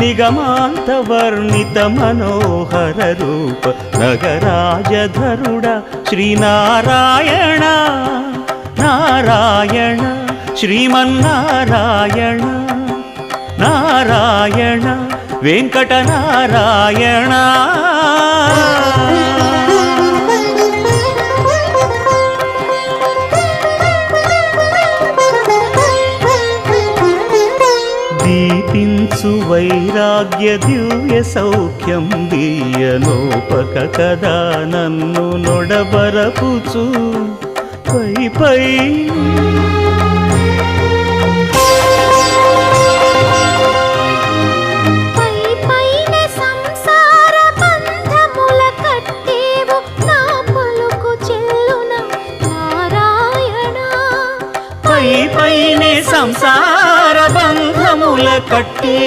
నిగమాంత వర్ణిత మనోహర రూప నగరాజధరుడ శ్రీనారాయణ నారాయణ శ్రీమన్నారాయణ నారాయణ వెంకటనారాయణ. దీపించు వైరాగ్య దివ్య సౌఖ్యం దీయనోపక కదా నన్ను నొడబరపుచు పై పై పైనే సంసార బంధముల కట్టే